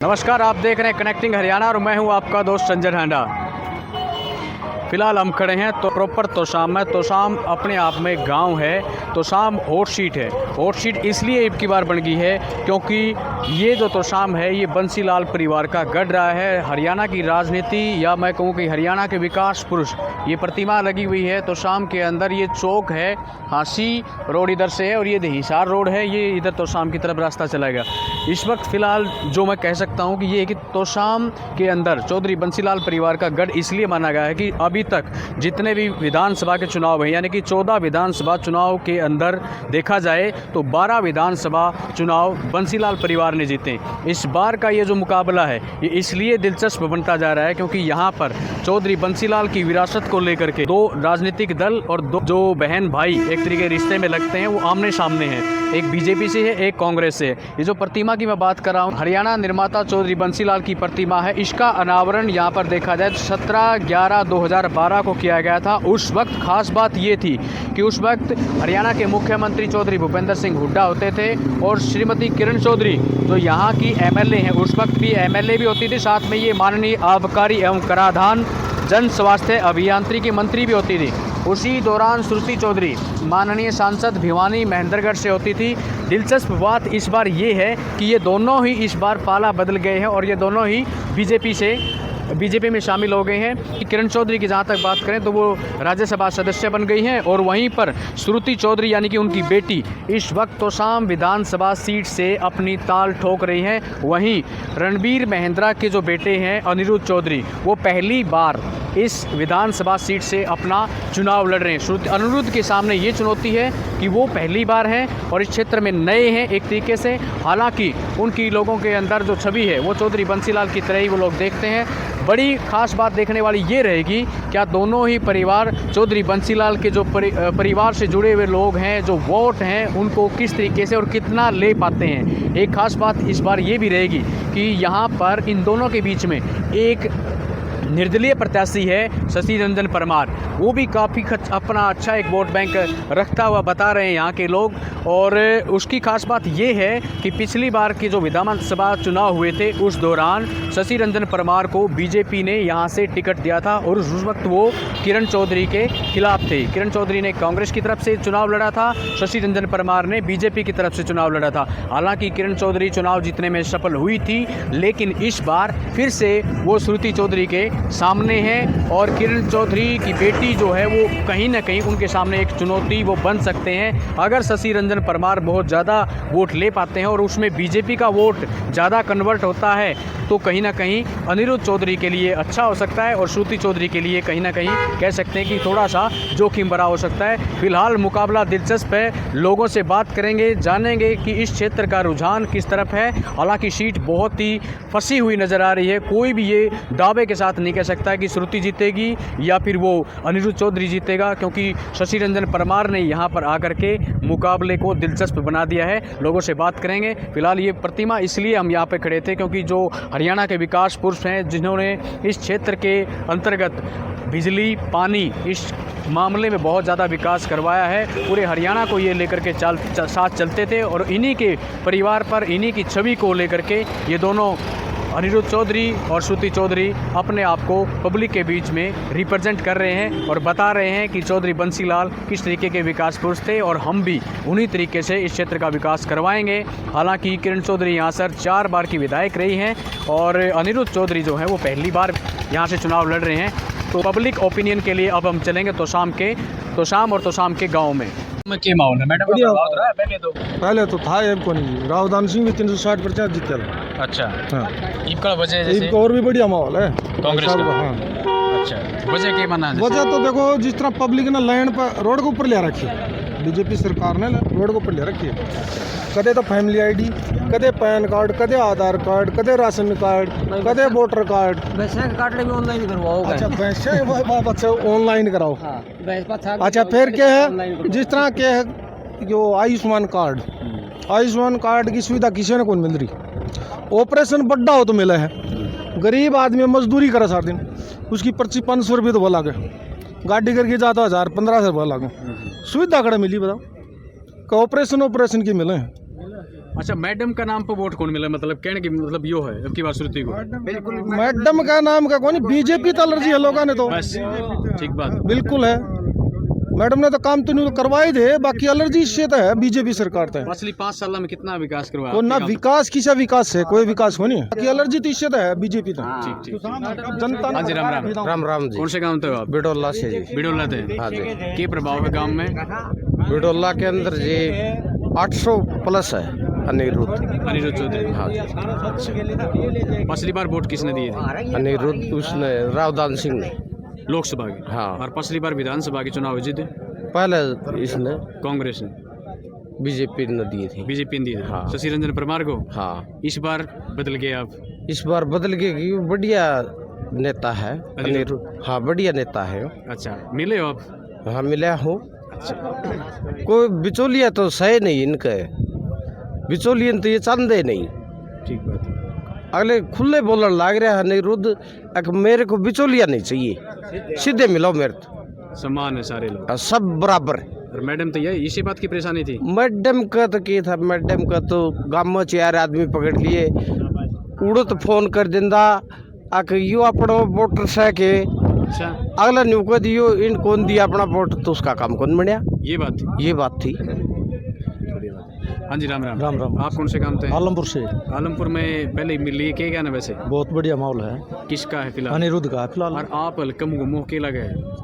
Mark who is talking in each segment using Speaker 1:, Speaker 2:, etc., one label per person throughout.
Speaker 1: नमस्कार, आप देख रहे हैं कनेक्टिंग हरियाणा और मैं हूं आपका दोस्त संजय हांडा। फिलहाल हम खड़े हैं तो प्रॉपर तोशाम में। तोशाम अपने आप में गांव है। तोशाम हॉट सीट है। हॉट सीट इसलिए अब की बार बन गई है क्योंकि ये जो तोशाम है ये बंसीलाल परिवार का गढ़ रहा है। हरियाणा की राजनीति या मैं कहूँ कि हरियाणा के विकास पुरुष ये प्रतिमा लगी हुई है। तोशाम के अंदर ये चौक है, हांसी रोड इधर से है और ये हिसार रोड है, ये इधर तोशाम की तरफ रास्ता चलाएगा। इस वक्त फ़िलहाल जो मैं कह सकता हूँ कि ये है कि तोशाम के अंदर चौधरी बंसीलाल परिवार का गढ़ इसलिए माना गया है कि अभी तक जितने भी विधानसभा के चुनाव हैं, यानी कि 14 विधानसभा चुनाव के अंदर देखा जाए तो 12 विधानसभा चुनाव बंसीलाल परिवार ने जीते। इस बार का ये जो मुकाबला है ये इसलिए दिलचस्प बनता जा रहा है क्योंकि यहाँ पर चौधरी बंसीलाल की विरासत को लेकर के दो राजनीतिक दल और दो जो बहन भाई एक तरीके रिश्ते में लगते हैं वो आमने सामने हैं। एक बीजेपी से है, एक कांग्रेस से है। ये जो प्रतिमा की मैं बात कर रहा हूँ, हरियाणा निर्माता चौधरी बंसीलाल की प्रतिमा है। इसका अनावरण यहाँ पर देखा जाए तो 17/11/2012 को किया गया था। उस वक्त खास बात ये थी कि उस वक्त हरियाणा के मुख्यमंत्री चौधरी भूपेंद्र सिंह हुड्डा होते थे और श्रीमती किरण चौधरी जो यहाँ की एमएलए हैं, उस वक्त भी एमएलए भी होती थी, साथ में ये माननीय आबकारी एवं कराधान जन स्वास्थ्य अभियांत्रिकी मंत्री भी होती थी। उसी दौरान श्रुति चौधरी माननीय सांसद भिवानी महेंद्रगढ़ से होती थी। दिलचस्प बात इस बार ये है कि ये दोनों ही इस बार पाला बदल गए हैं और ये दोनों ही बीजेपी में शामिल हो गए हैं। किरण चौधरी की जहाँ तक बात करें तो वो राज्यसभा सदस्य बन गई हैं और वहीं पर श्रुति चौधरी यानी कि उनकी बेटी इस वक्त तोशाम विधानसभा सीट से अपनी ताल ठोक रही हैं। वहीं रणबीर महेंद्रा के जो बेटे हैं अनिरुद्ध चौधरी, वो पहली बार इस विधानसभा सीट से अपना चुनाव लड़ रहे हैं। अनिरुद्ध के सामने ये चुनौती है कि वो पहली बार हैं और इस क्षेत्र में नए हैं एक तरीके से। हालांकि उनकी लोगों के अंदर जो छवि है वो चौधरी बंसीलाल की तरह ही वो लोग देखते हैं। बड़ी खास बात देखने वाली ये रहेगी क्या दोनों ही परिवार चौधरी बंसीलाल के जो परिवार से जुड़े हुए लोग हैं, जो वोट हैं, उनको किस तरीके से और कितना ले पाते हैं। एक खास बात इस बार ये भी रहेगी कि यहाँ पर इन दोनों के बीच में एक निर्दलीय प्रत्याशी है शशि रंजन परमार, वो भी काफ़ी अपना अच्छा एक वोट बैंक रखता हुआ बता रहे हैं यहाँ के लोग। और उसकी खास बात ये है कि पिछली बार के जो विधानसभा चुनाव हुए थे उस दौरान शशि रंजन परमार को बीजेपी ने यहाँ से टिकट दिया था और उस वक्त वो किरण चौधरी के खिलाफ थे। किरण चौधरी ने कांग्रेस की तरफ से चुनाव लड़ा था, शशि रंजन परमार ने बीजेपी की तरफ से चुनाव लड़ा था। हालांकि किरण चौधरी चुनाव जीतने में सफल हुई थी, लेकिन इस बार फिर से वो श्रुति चौधरी के सामने हैं और किरण चौधरी की बेटी जो है वो कहीं ना कहीं उनके सामने एक चुनौती वो बन सकते हैं। अगर शशि रंजन परमार बहुत ज़्यादा वोट ले पाते हैं और उसमें बीजेपी का वोट ज़्यादा कन्वर्ट होता है तो कहीं ना कहीं अनिरुद्ध चौधरी के लिए अच्छा हो सकता है और श्रुति चौधरी के लिए कहीं ना कहीं कह सकते हैं कि थोड़ा सा जोखिम भरा हो सकता है। फिलहाल मुकाबला दिलचस्प है, लोगों से बात करेंगे, जानेंगे कि इस क्षेत्र का रुझान किस तरफ है। हालांकि सीट बहुत ही फंसी हुई नज़र आ रही है, कोई भी ये दावे के साथ नहीं कह सकता है कि श्रुति जीतेगी या फिर वो अनिरुद्ध चौधरी जीतेगा, क्योंकि शशि रंजन परमार ने यहाँ पर आकर के मुकाबले को दिलचस्प बना दिया है। लोगों से बात करेंगे। फिलहाल ये प्रतिमा इसलिए हम यहाँ पे खड़े थे क्योंकि जो हरियाणा के विकास पुरुष हैं जिन्होंने इस क्षेत्र के अंतर्गत बिजली पानी इस मामले में बहुत ज़्यादा विकास करवाया है, पूरे हरियाणा को ये लेकर के साथ चलते थे और इन्हीं के परिवार पर, इन्हीं की छवि को लेकर के ये दोनों अनिरुद्ध चौधरी और श्रुति चौधरी अपने आप को पब्लिक के बीच में रिप्रेजेंट कर रहे हैं और बता रहे हैं कि चौधरी बंसीलाल किस तरीके के विकास पुरुष थे और हम भी उन्हीं तरीके से इस क्षेत्र का विकास करवाएंगे। हालांकि किरण चौधरी यहाँ सर 4 बार की विधायक रही हैं और अनिरुद्ध चौधरी जो है वो पहली बार यहाँ से चुनाव लड़ रहे हैं। तो पब्लिक ओपिनियन के लिए अब हम चलेंगे तोशाम और तोशाम के गाँव में क्या माहौल है मैडम?
Speaker 2: पहले तो था एक को नहीं, रावदान सिंह भी 360% जीते।
Speaker 1: अच्छा,
Speaker 2: हाँ,
Speaker 1: इनका वजह जैसे
Speaker 2: और भी बढ़िया माहौल है
Speaker 1: कांग्रेस का।
Speaker 2: हाँ।
Speaker 1: अच्छा, वजह क्या माना?
Speaker 2: वजह तो देखो जिस तरह पब्लिक ने लाइन पर रोड के ऊपर ले रखी है, बीजेपी सरकार ने रोड के ऊपर ले रखी है। कदे तो फैमिली आईडी, कदे पैन कार्ड, कदे आधार कार्ड, कदे राशन कार्ड, कदे वोटर कार्ड।
Speaker 3: वैसे कार्ड भी ऑनलाइन करवाओ।
Speaker 2: अच्छा वैसे ऑनलाइन कराओ। अच्छा फिर क्या है, जिस तरह के है जो आयुष्मान कार्ड की सुविधा किसी ने कौन मिल रही। ऑपरेशन बड़ा हो तो मिला है, गरीब आदमी मजदूरी करे सार दिन, उसकी पर्ची 500 रुपये तो भला के, गाड़ी करके जाता 1000-1500 भला के। सुविधा कड़ा मिली बताओ, ऑपरेशन की मिले हैं।
Speaker 1: अच्छा, मैडम का नाम पर वोट कौन मिला, मतलब कहने की मतलब यो है अब की बात श्रुति को
Speaker 2: मैडम का नाम का कौन, बीजेपी तो एलर्जी है लोगों ने तो,
Speaker 1: बस ठीक बात।
Speaker 2: बिल्कुल है। मैडम ने तो काम तो नहीं करवा ही दे, बाकी एलर्जी से तो है बीजेपी सरकार तो है।
Speaker 1: पिछली 5 साल में कितना विकास करवाया
Speaker 2: तो ना विकास किसा विकास है, कोई विकास हो नहीं, बाकी एलर्जी तो इससे तो है बीजेपी तो।
Speaker 1: ठीक ठीक।
Speaker 2: जनता
Speaker 1: हाँ जी, राम राम।
Speaker 4: राम राम जी।
Speaker 1: कौन से गाँव थे आप?
Speaker 4: बिडोला से जी।
Speaker 1: बिडोला थे।
Speaker 4: हाँ जी।
Speaker 1: क्या प्रभाव है गाँव में?
Speaker 4: बिडोला के अंदर जी 800 प्लस है अनिरुद्ध।
Speaker 1: अनिरुद्ध चौधरी।
Speaker 4: हाँ जी।
Speaker 1: पिछली बार वोट किसने दिए थे?
Speaker 4: अनिरुद्ध उसने रावदान सिंह ने।
Speaker 1: लोकसभा की।
Speaker 4: हाँ।
Speaker 1: और पिछली बार विधानसभा के चुनाव जीते
Speaker 4: पहले इसने
Speaker 1: कांग्रेस ने,
Speaker 4: बीजेपी ने दिए थे।
Speaker 1: बीजेपी ने दिए।
Speaker 4: हाँ।
Speaker 1: शशि रंजन परमार को।
Speaker 4: हाँ।
Speaker 1: इस बार बदल गए आप?
Speaker 4: इस बार बदल गए कि बढ़िया नेता है अनिरुद्ध। हाँ, बढ़िया नेता है।
Speaker 1: अच्छा, मिले हो आप?
Speaker 4: हाँ, मिला हूँ। कोई बिचौलिया तो सही नहीं इनके, बिचौलियन तो ये चांदे नहीं।
Speaker 1: ठीक बात है।
Speaker 4: अगले खुले बोलने लग रहा है अनिरुद्ध, मेरे को बिचौलिया नहीं चाहिए, सीधे मिलो मेरे तो,
Speaker 1: समान है सारे लोग,
Speaker 4: सब बराबर।
Speaker 1: और मैडम तो यही इसी बात की परेशानी थी।
Speaker 4: मैडम का तो क्या था, मैडम का तो गाँव में 4 आदमी पकड़ लिए, उड़ो तो फोन कर दिंदा आके यो अपना वोटर से के
Speaker 1: अच्छा,
Speaker 4: अगला न्यू को दियो इन कौन दिया अपना वोट तो उसका काम कौन बढ़िया,
Speaker 1: ये बात थी।
Speaker 4: ये बात थी।
Speaker 1: हाँ जी, राम राम।
Speaker 2: राम राम।
Speaker 1: आप कौन से काम थे?
Speaker 2: आलमपुर से।
Speaker 1: आलमपुर में पहले मिली क्या क्या ना वैसे?
Speaker 2: बहुत बढ़िया माहौल है,
Speaker 1: किसका है फिलहाल?
Speaker 2: अनिरुद्ध का फिलहाल।
Speaker 1: और आप हल्कम घूमो के लगे?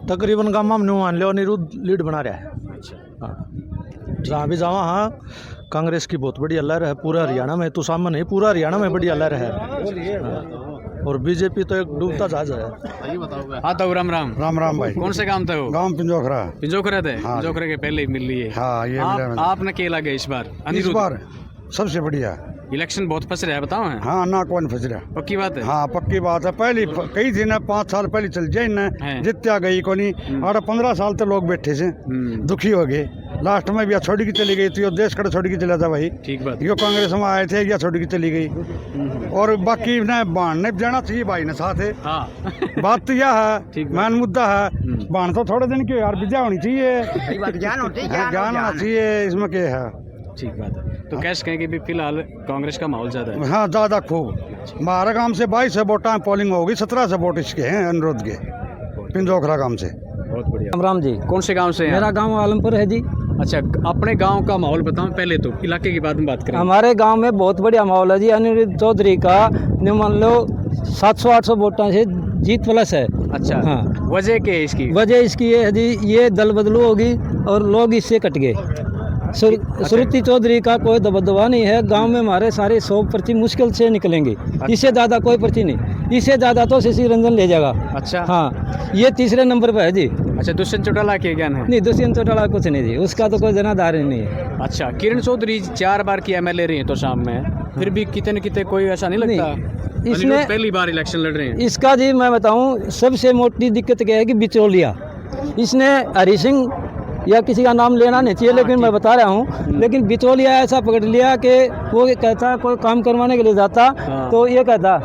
Speaker 2: तकरीबन गाँव में मान लो अनिरुद्ध लीड बना रहा है।
Speaker 1: अच्छा,
Speaker 2: हाँ, जहाँ भी जावा, हाँ कांग्रेस की बहुत बढ़िया लहर है पूरा हरियाणा में, तो सामने नहीं पूरा हरियाणा में बढ़िया लहर है। हाँ। और बीजेपी तो एक डूबता जहाज है।
Speaker 1: हाँ तो राम राम।
Speaker 5: राम राम भाई।
Speaker 1: कौन से काम थे वो?
Speaker 5: गांव पिंजोखरा।
Speaker 1: पिंजोखरा थे।
Speaker 5: हाँ।
Speaker 1: पिंजोखरा के पहले ही मिल लिए।
Speaker 5: हाँ, ये मिला।
Speaker 1: आपने क्या लगे इस बार?
Speaker 5: इस
Speaker 1: अनिरुद्ध?
Speaker 5: बार सबसे बढ़िया।
Speaker 1: इलेक्शन बहुत फंस रहा है, बताओ है?
Speaker 5: हाँ ना, कौन फंस रहा।
Speaker 1: पक्की बात है।
Speaker 5: हाँ पक्की बात है, पहली कई थी ना, 5 साल पहले चल जाए ना,
Speaker 1: हैं।
Speaker 5: जित्या गई को नहीं। और 15 साल तो लोग बैठे से दुखी हो गए, लास्ट में भी या छोड़ी की चली गई, तो यो देश कड़ छोड़ी की चला था भाई।
Speaker 1: ठीक बात।
Speaker 5: यो कांग्रेस में आए थे, या छोड़ी की चली गई। और बाकी ने बाण ने जाना चाहिए भाई ने साथ है।
Speaker 1: हाँ।
Speaker 5: बात तो यह है,
Speaker 1: ठीक
Speaker 5: मैन मुद्दा है, बाण तो थोड़े दिन की यार विद्या होनी चाहिए, ज्ञान होना चाहिए, इसमें क्या है।
Speaker 1: ठीक बात है। तो कैसे कहें कि भी फिलहाल कांग्रेस का माहौल ज्यादा है?
Speaker 5: हाँ ज़्यादा खूब। हमारे गांव से 22 वोटा पोलिंग होगी, 17 से वोट इसके हैं अनिरुद्ध के, पिंजोखरा गांव से।
Speaker 1: बहुत बढ़िया।
Speaker 3: राम राम जी।
Speaker 1: कौन से गांव से हैं?
Speaker 3: मेरा गांव आलमपुर है जी।
Speaker 1: अच्छा, अपने गांव का माहौल बताओ पहले, तो इलाके की बाद में बात करें।
Speaker 3: हमारे गांव में बहुत बढ़िया माहौल है जी। अनिरुद्ध चौधरी का मान लो 700-800 वोटों से जीत प्लस है।
Speaker 1: अच्छा,
Speaker 3: हाँ।
Speaker 1: वजह क्या है इसकी?
Speaker 3: वजह इसकी ये है जी, ये दल बदलू होगी और लोग इससे कट गए। श्रुति चौधरी का कोई दबदबा नहीं है गांव में, हमारे सारे 100 पर्ची मुश्किल से निकलेंगे। इससे ज़्यादा कोई पर्ची नहीं, इससे ज़्यादा तो शशि रंजन ले जाएगा।
Speaker 1: अच्छा।
Speaker 3: हाँ, ये तीसरे नंबर पर है जी।
Speaker 1: अच्छा, दुष्यंत चौटाला के ज्ञान है?
Speaker 3: नहीं, दुष्यंत चौटाला कुछ नहीं जी, उसका तो कोई जनाधार नहीं है।
Speaker 1: अच्छा, किरण चौधरी 4 बार की MLA रही है तो शाम में, फिर भी कितने न कितने कोई ऐसा नहीं लगता?
Speaker 3: इसमें
Speaker 1: पहली बार इलेक्शन लड़ रहे हैं।
Speaker 3: इसका जी मैं बताऊं, सबसे मोटी दिक्कत क्या है कि बिचौलिया। इसने हरी सिंह या किसी का नाम लेना नहीं चाहिए, लेकिन मैं बता रहा हूँ, लेकिन बिचौलिया ऐसा पकड़ लिया कि वो कहता कोई काम करवाने के लिए जाता तो ये कहता,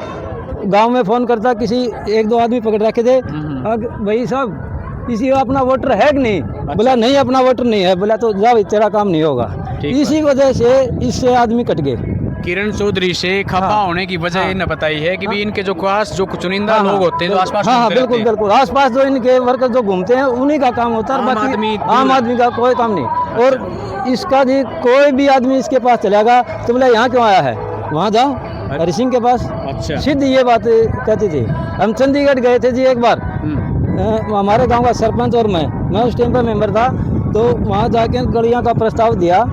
Speaker 3: गांव में फ़ोन करता, किसी 1-2 आदमी पकड़ रखे थे, भाई साहब इसी अपना वोटर है कि नहीं? बोला नहीं, अपना वोटर नहीं है। बोला तो जा भाई, तेरा काम नहीं होगा। इसी वजह से इससे आदमी कट गए।
Speaker 1: किरण चौधरी से खफा होने की वजह ये न बताई है कि भी इनके जो खास जो चुनिंदा लोग होते हैं जो आसपास
Speaker 3: हाँ,
Speaker 1: घूमते रहते
Speaker 3: बिल्कुल
Speaker 1: हैं।
Speaker 3: बिल्कुल, आसपास जो इनके वर्कर जो घूमते हैं उन्हीं का काम होता है,
Speaker 1: आम
Speaker 3: बाकी आम आदमी का कोई काम नहीं। और इसका जी कोई भी आदमी इसके पास चलेगा तो बोला यहाँ क्यों आया है, वहाँ जाओ हरि सिंह के पास।
Speaker 1: अच्छा।
Speaker 3: सिद्ध ये बात कहती थी। हम चंडीगढ़ गए थे जी एक बार, हमारे गांव का सरपंच और मैं उस टाइम पर मेंबर था, तो वहाँ जाके गलियाँ का प्रस्ताव दिया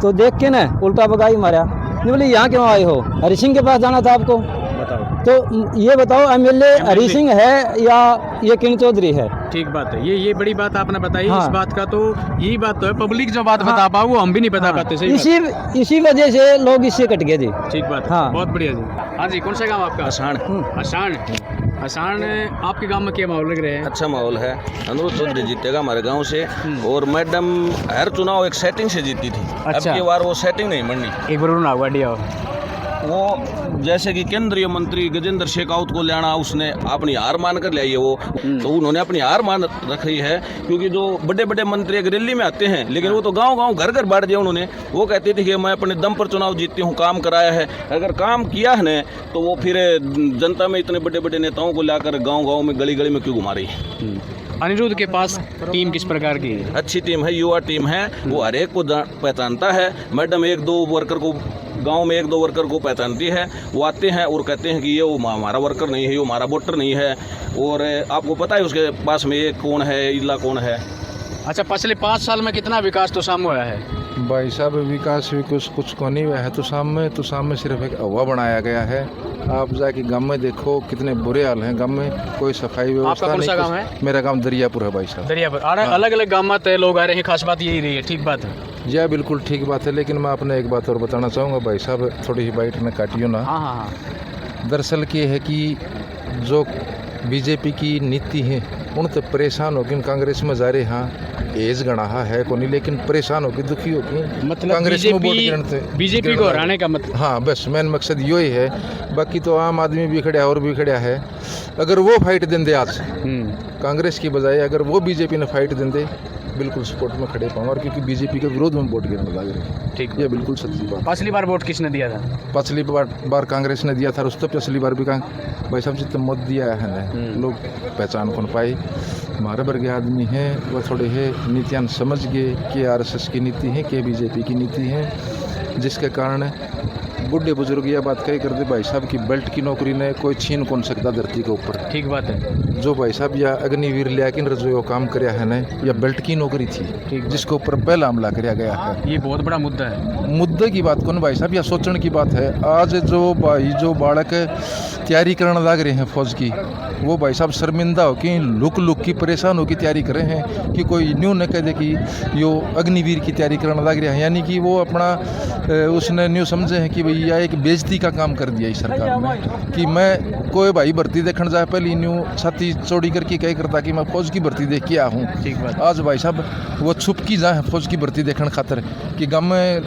Speaker 3: तो देख के ना उल्टा बगाई मारा। नहीं बोले यहाँ क्यों आए हो, हरि सिंह के पास जाना था आपको।
Speaker 1: बताओ।
Speaker 3: तो ये बताओ MLA हरि सिंह है या ये किरण चौधरी है?
Speaker 1: ठीक बात है, ये बड़ी बात आपने बताई।
Speaker 3: हाँ।
Speaker 1: इस बात का तो यही बात तो है, पब्लिक जो बात बता पाओ वो हम भी नहीं बता पाते। सही
Speaker 3: इसी वजह से लोग इससे कट गए जी।
Speaker 1: ठीक बात।
Speaker 3: हाँ।
Speaker 1: बहुत बढ़िया जी। हाँ जी, कौन सा गाँव आपका? असाण। असाण, आपके गांव में क्या माहौल लग रहे हैं?
Speaker 6: अच्छा माहौल है, अनिरुद्ध चौधरी जीतेगा हमारे गांव से। और मैडम हर चुनाव एक सेटिंग से जीती थी।
Speaker 1: अच्छा।
Speaker 6: अब की बार वो सेटिंग नहीं बननी।
Speaker 1: एक बार ना हुआ डिया
Speaker 6: वो जैसे कि केंद्रीय मंत्री गजेंद्र शेखावत को लाना, उसने अपनी हार मान कर लाई है वो, तो उन्होंने अपनी हार मान रखी है। क्योंकि जो बड़े बड़े मंत्री एक रैली में आते हैं, लेकिन वो तो गांव गांव घर घर बांट दिया उन्होंने। वो कहते थे कि मैं अपने दम पर चुनाव जीती हूँ, काम कराया है। अगर काम किया है ने तो वो फिर जनता में इतने बड़े बड़े नेताओं को लाकर गाँव गाँव में गली गली में क्यों घुमा रही है।
Speaker 1: अनिरुद्ध के पास टीम किस प्रकार की है?
Speaker 6: अच्छी टीम है, युवा टीम है, वो हर एक को पहचानता है। मैडम एक दो वर्कर को गांव में एक दो वर्कर को पहचानती है, वो आते हैं और कहते हैं कि ये वो हमारा वर्कर नहीं है, ये हमारा वोटर नहीं है। और आपको पता है उसके पास में ये कौन है, इला कौन है।
Speaker 1: अच्छा, पिछले 5 साल में कितना विकास तोशाम में हुआ है?
Speaker 7: भाई साहब विकास भी कुछ को नहीं हुआ है। तो सामने सिर्फ एक हवा बनाया गया है। आप जाके गांव में देखो कितने बुरे हाल हैं। गांव में कोई सफाई व्यवस्था
Speaker 1: आपका कौन सा
Speaker 7: नहीं।
Speaker 1: गांव है?
Speaker 7: मेरा गांव दरियापुर है भाई साहब।
Speaker 1: दरियापुर। अलग अलग गाँव में लोग आ रहे हैं, खास बात यही रही है, ठीक बात है?
Speaker 7: यह बिल्कुल ठीक बात है, लेकिन मैं अपने एक बात और बताना चाहूँगा भाई साहब, थोड़ी सी बाइट में काटियो ना।
Speaker 1: हाँ हाँ हाँ।
Speaker 7: दरअसल ये है कि जो बीजेपी की नीति है उन तो परेशान होकर कांग्रेस में जा रहे। हाँ एज गणा है को नहीं, लेकिन परेशान होकर दुखी होकर
Speaker 1: मतलब
Speaker 7: कांग्रेस में वोट गिरते।
Speaker 1: बीजेपी को हराने का मतलब?
Speaker 7: हाँ बस मेन मकसद यो ही है। बाकी तो आम आदमी भी खड़ा और भी खड़ा है। अगर वो फाइट देंगे आज कांग्रेस की बजाय, अगर वो बीजेपी ने फाइट देंगे, बिल्कुल सपोर्ट में खड़े पाऊंगा। क्योंकि बीजेपी के विरोध में वोट गिरने लग रहे।
Speaker 1: ठीक,
Speaker 7: ये बिल्कुल सच्ची बात।
Speaker 1: पिछली बार वोट किसने दिया था?
Speaker 7: पिछली बार कांग्रेस ने दिया था, उस तो पिछली बार भी भाई साहब जितना मत दिया है ना, लोग पहचान कौन पाए। हमारे वर्ग आदमी हैं, वह थोड़े है नीतियाँ समझ गए कि आरएसएस की नीति है, कि बीजेपी की नीति है, जिसके कारण बुढ़े बुजुर्ग यह बात कही करते भाई साहब की बेल्ट की नौकरी ने कोई छीन कौन सकता धरती के ऊपर।
Speaker 1: ठीक बात है।
Speaker 7: जो भाई साहब या अग्निवीर लेकिन जो काम कराया है ना, या बेल्ट की नौकरी थी जिसके ऊपर पहला हमला कराया गया है।
Speaker 1: ये बहुत बड़ा मुद्दा है।
Speaker 7: मुद्दे की बात कौन भाई साहब, या सोचने की बात है। आज जो बालक तैयारी करने लग रहे हैं फौज की, वो भाई साहब शर्मिंदा हो कि लुक की परेशान हो की तैयारी कर रहे हैं कि कोई न्यू न कह दे कि यो अग्निवीर की तैयारी करने लग रहा है। यानी कि वो अपना उसने न्यू समझे हैं कि भैया एक बेइज्जती का काम कर दिया इस सरकार ने। कि मैं कोई भाई भर्ती देखने जाए पहले न्यू छाती चौड़ी करके कह करता कि मैं फौज की भर्ती देख के आया हूँ। आज भाई साहब वो छुप की जाए फौज की भर्ती देखने खातर कि गाँव में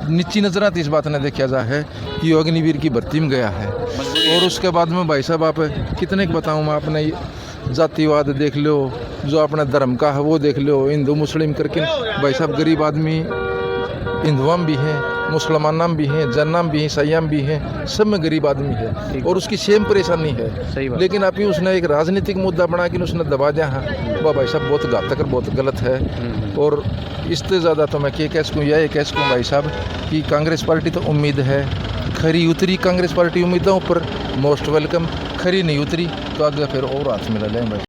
Speaker 7: नीची नजर आती इस बात ने देखा जा है कि यो अग्निवीर की भर्ती में गया है। और उसके बाद में भाई साहब आप कितने बताऊँ मैं, अपने जातिवाद देख लो, जो अपने धर्म का है वो देख लो, हिंदू मुस्लिम करके भाई साहब गरीब आदमी हिंदुआम भी हैं, मुसलमानाम भी हैं, जन्नाम भी हैं, सयाम भी हैं, सब में गरीब आदमी है और उसकी सेम परेशानी है।
Speaker 1: सही बात।
Speaker 7: लेकिन अभी उसने एक राजनीतिक मुद्दा बना के उसने दबा दिया है, वह भाई साहब बहुत घातक और बहुत गलत है। और इससे ज़्यादा तो मैं क्या कह सकूँ, यह कह सकूँ भाई साहब कि कांग्रेस पार्टी तो उम्मीद है खरी उतरी, कांग्रेस पार्टी उम्मीदों पर मोस्ट वेलकम, खरी नहीं उतरी तो आगे फिर और हाथ मिला लें भाई।